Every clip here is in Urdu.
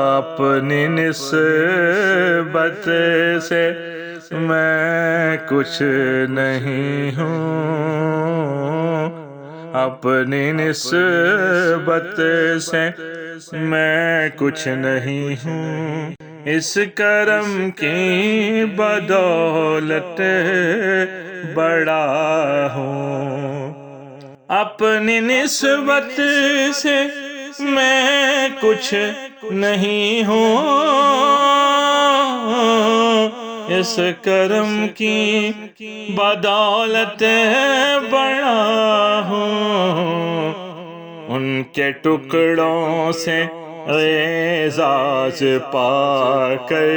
اپنی نسبت سے میں کچھ نہیں ہوں، اپنی نسبت سے میں کچھ نہیں ہوں، اس کرم کی بدولت بڑا ہوں۔ اپنی نسبت سے میں کچھ نہیں ہوں، اس کرم کی بدولت بڑا ہوں۔ ان کے ٹکڑوں سے اعزاز پا کر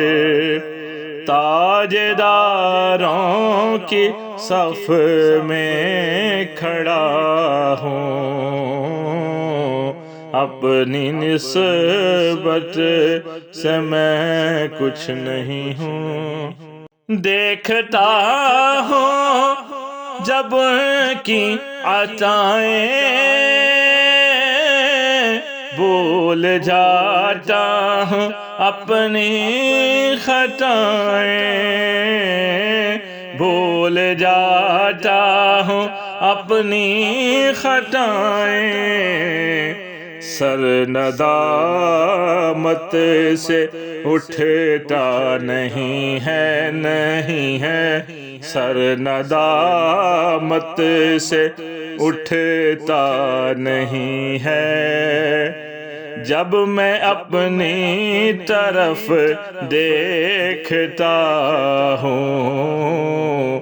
تاجداروں کی صف میں کھڑا ہوں، اپنی نسبت سے میں کچھ نہیں ہوں۔ دیکھتا ہوں جب کی عطائیں، بھول جاتا ہوں اپنی خطائیں، بھول جاتا ہوں اپنی خطائیں، سر ندامت سے اٹھتا نہیں ہے، نہیں ہے، سر ندامت سے اٹھتا نہیں ہے۔ جب میں اپنی طرف دیکھتا ہوں،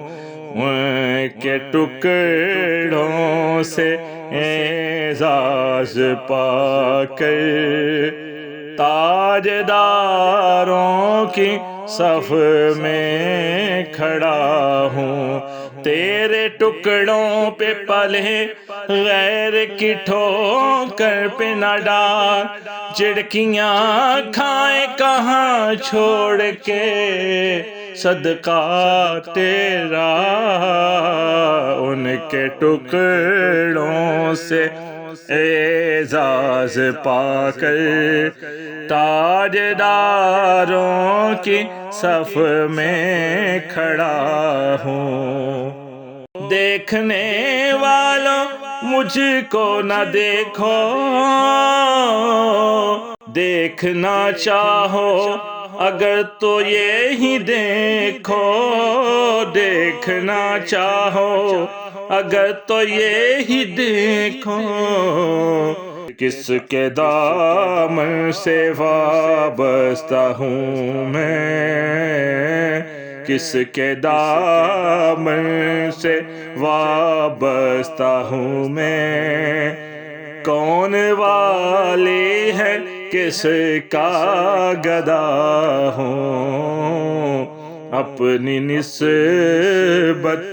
ان کے ٹکڑوں سے اعزاز پا کر تاجداروں کی صف میں کھڑا ہوں۔ تیرے ٹکڑوں پہ پلے غیر کی ٹھوکر پہ نہ ڈال، چڑکیاں کھائیں کہاں چھوڑ کے صدقہ تیرا، ان کے ٹکڑوں سے اعزاز پا کر تاجداروں کی صف میں کھڑا ہوں۔ دیکھنے والوں مجھ کو نہ دیکھو، دیکھنا چاہو اگر تو یہی دیکھو، دیکھنا چاہو اگر تو یہی دیکھو، کس کے دامن سے وابستہ ہوں میں، کس کے دامن سے وابستہ ہوں میں، کون والی ہے کس کا گدا ہوں، اپنی نسبت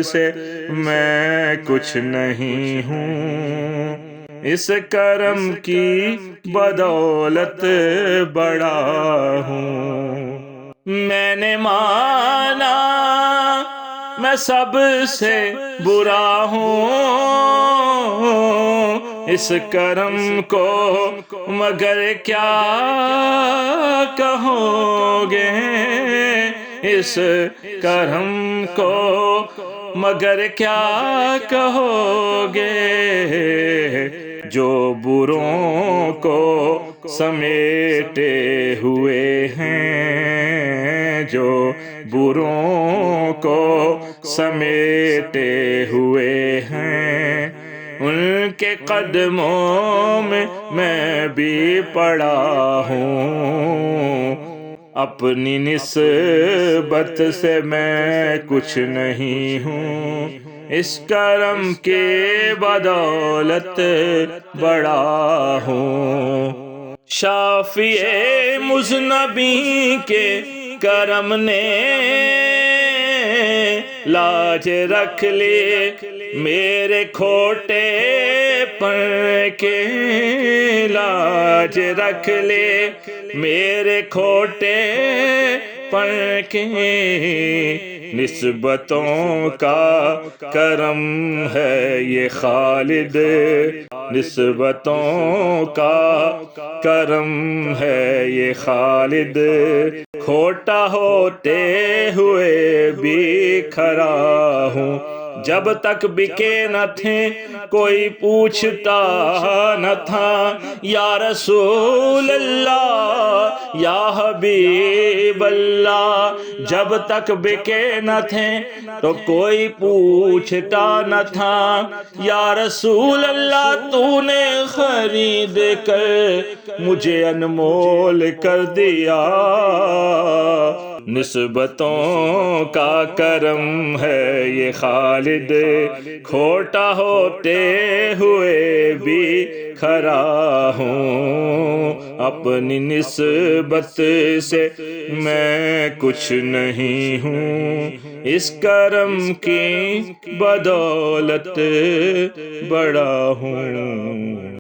سے میں کچھ نہیں ہوں، اس کرم کی بدولت بڑا ہوں۔ میں نے مانا میں سب سے برا ہوں، اس کرم کو مگر کیا کہو گے، اس کرم کو مگر کیا کہو گے، جو بروں کو سمیٹے ہوئے ہیں، جو بروں کو سمیٹے ہوئے ہیں، ان کے قدموں میں بھی پڑا ہوں، اپنی نسبت سے میں کچھ نہیں ہوں، اس کرم کے بدولت بڑا ہوں۔ شافی مذنبین کے کرم نے لاج رکھ لی میرے کھوٹے پر کے، لاج رکھ لی میرے کھوٹے پر کے، نسبتوں کا کرم ہے یہ خالد، نسبتوں کا کرم ہے یہ خالد، کھوٹا ہوتے ہوئے بھی کھڑا ہوں، جب تک بکے نہ تھے کوئی پوچھتا نہ تھا، یا رسول اللہ یا حبیب اللہ، جب تک بکے نہ تھے تو کوئی پوچھتا نہ تھا، یا رسول اللہ تو نے خرید کر مجھے انمول کر دیا، نسبتوں کا کرم ہے یہ خالد، کھوٹا ہوتے ہوئے بھی کھڑا ہوں، اپنی نسبت سے میں کچھ نہیں ہوں، اس کرم کی بدولت بڑا ہوں۔